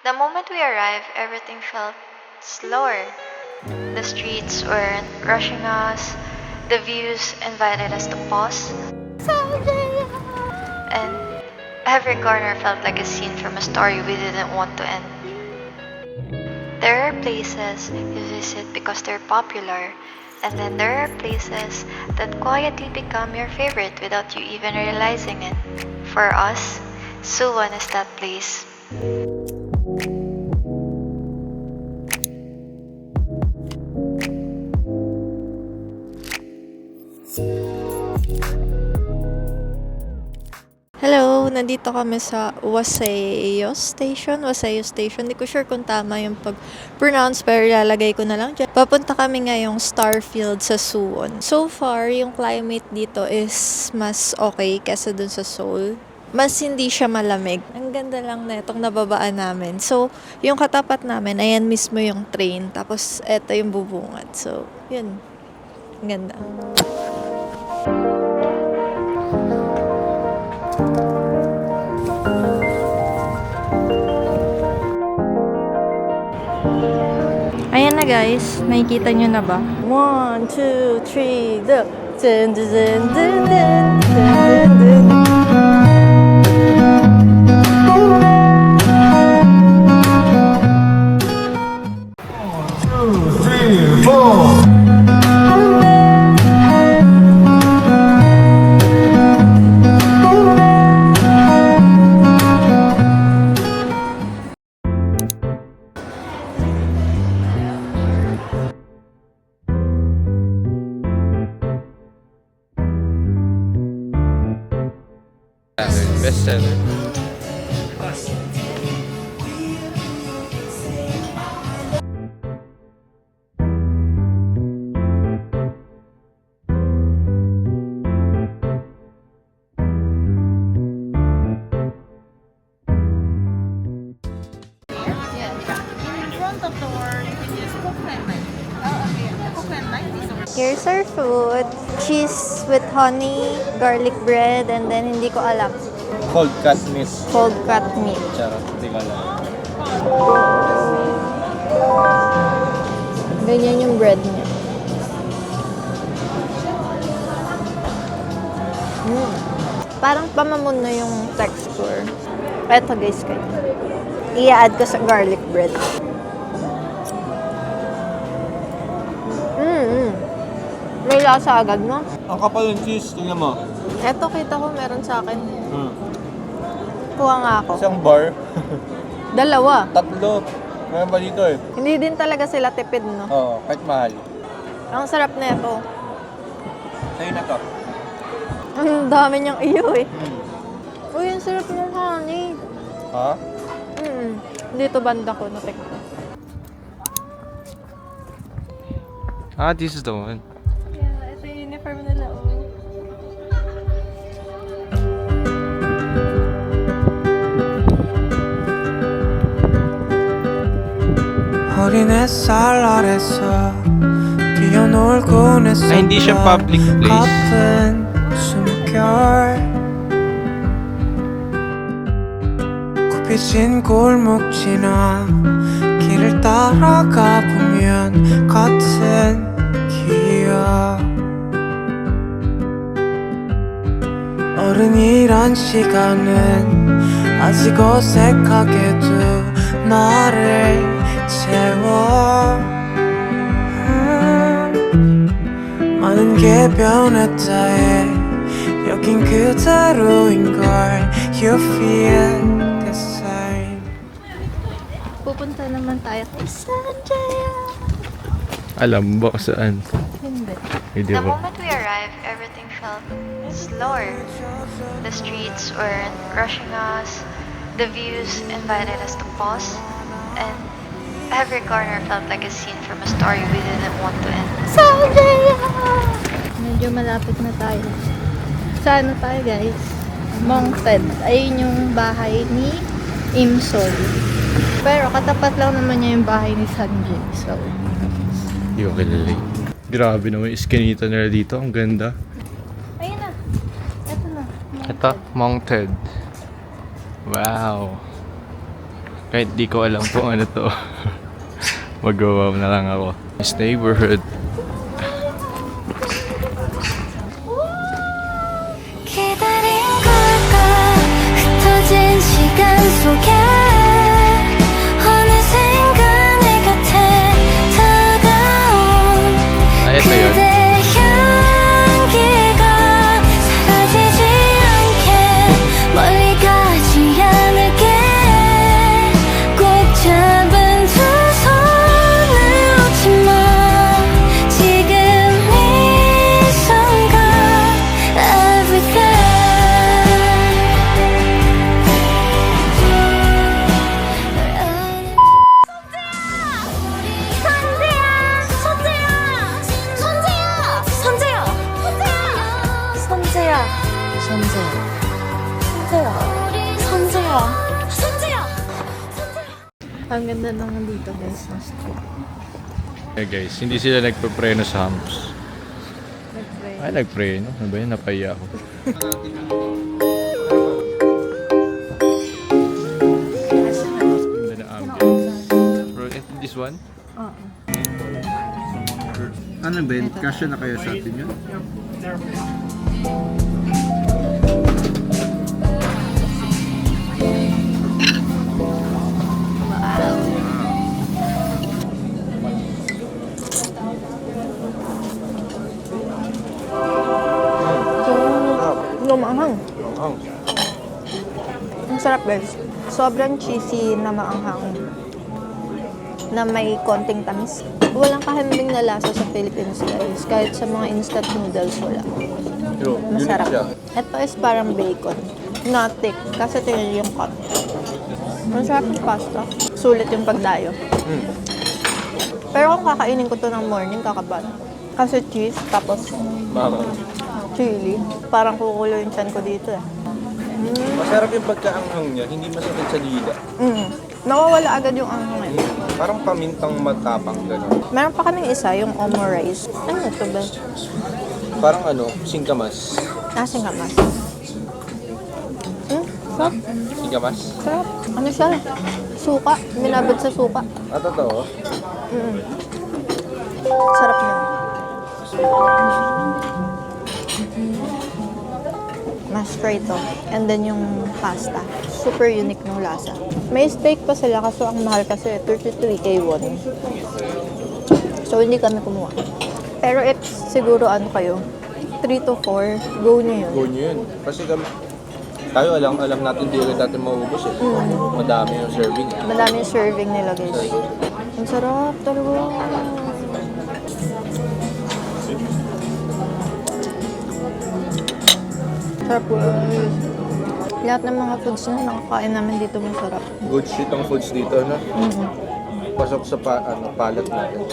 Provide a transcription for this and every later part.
The moment we arrived, everything felt slower. The streets weren't rushing us, the views invited us to pause, and every corner felt like a scene from a story we didn't want to end. There are places you visit because they're popular, and then there are places that quietly become your favorite without you even realizing it. For us, Suwon is that place. Hello, nandito kami sa Waseo Station. Hindi ko sure kung tama yung pag-pronounce pero ilalagay ko na lang dyan. Papunta kami ngayong Starfield sa Suwon. So far, yung climate dito is mas okay kesa dun sa Seoul. Mas hindi siya malamig. Ang ganda lang na itong nababaan namin. So, yung katapat namin, ayan mismo yung train. Tapos, eto yung bubungad. So, yun. Ang ganda. Ayan na guys, nakikita nyo na ba? 1, 2, 3, go! Dun, dun, dun, dun, dun, dun, dun, dun. Bestseller. Here's our food. Cheese with honey, garlic bread, and then hindi ko alam. Cold cut meat. Cold cut meat. Charot, hindi ko alam. Ganyan yung bread niya. Parang pamamon na yung texture. Eto guys, kayo. I-add ko sa garlic bread. May lasa agad, no? Ang kapal yung cheese, tingnan mo. Eto, kita ko meron sa akin. Kuha nga ako. Isang bar. Dalawa. Tatlo. Meron pa dito eh. Hindi din talaga sila tipid, no? Oo, kahit mahal. Ang sarap na ito. Sa'yo na to. Ang dami niyang iyo eh. Uy, ang sarap ng honey. Ha? Dito banda ko, natik ko. Ah, this is the one. Yeah, ito yung uniform nila. 어린 햇살 아래서 뛰어놀곤 했었던 Ay, hindi siya public place. 같은 숨결 굽혀진 골목 지나 길을 따라가 보면 같은 기억 어른이란 시간은 아직 어색하게도 나를 채워 많은 게 변했다 해 여긴 그대로인걸 You feel the same Pupunta naman tayo kay Sanjaya. Alam mo saan? Hindi. Hindi The ba? moment we arrived, everything felt slower. The streets weren't rushing us, the views invited us to pause, and every corner felt like a scene from a story we didn't want to end. Sanjaya! Medyo malapit na tayo. Saan na tayo guys? Mongted. Ayun yung bahay ni Imsol. Pero katapat lang naman niya yung bahay ni Sanjay. So, Hindi ko kilala eh. Grabe naman yung iskinita nila dito. Ang ganda. ayun na. Ito na. Ito, mounted. Wow. Kahit di ko alam kung ano to. Mag-wow na lang ako. This neighborhood. 기다린 걸까 흩어진 시간 속에 어느샌가 내 곁에 다가온 Ay, ito yun. 그대 향기가 사라지지 않게 멀리 가지 않을게 꼭 잡은 두 손을 놓지 마 지금 이 순간 everything Ang ganda naman dito guys, ng street. Hey guys, hindi sila nagpapreno sa humps. Nag-pray. Ay, nagpreno. Ano ba yun? Napaya ako. Ganda na ambience. Bro, this one? Oo. Ano Ben? Kasya na kaya sa atin yun? Lumanghang. Ang sarap guys. Sobrang cheesy na maanghang. Na may konting tamis. Walang kahambing na lasa sa Philippines guys. Kahit sa mga instant noodles wala. Masarap. Ito is parang bacon. Not thick. Kasi tingnan yung cut. Masarap yung pasta. Sulit yung pagdayo. Pero kung kakainin ko to ng morning, kakaban. Kasi cheese, tapos chili. Parang kukulo yung chan ko dito eh. Masarap yung pagkaanghang niya, hindi masakit sa dila. Nawawala agad yung anghang eh. Parang pamintang matapang gano'n. Meron pa kaming isa, yung omurice. Ano ito ba? Parang ano, singkamas. Singkamas. Sarap. Singkamas? Sarap. Ano siya? Suka. Minabad sa suka. Ah, totoo? Sarap niya. Mashed potato. And then yung pasta. Super unique ng lasa. May steak pa sila kaso ang mahal kasi 33K won. So hindi kami kumuha. Pero if siguro ano kayo, 3 to 4, go nyo yun. Go nyo yun. Kasi tayo alam natin di ulit natin maubos eh. Madami yung serving. Madami yung serving nila guys. Ang sarap talaga. Sarap guys. Lahat ng mga foods na nakakain namin dito masarap. Good shit ang foods dito, no? Pasok sa palate natin.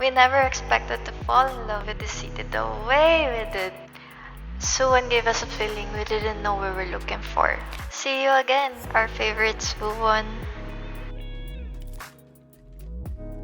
We never expected to fall in love with the city the way we did. Suwon gave us a feeling we didn't know we were looking for. See you again, our favorite Suwon.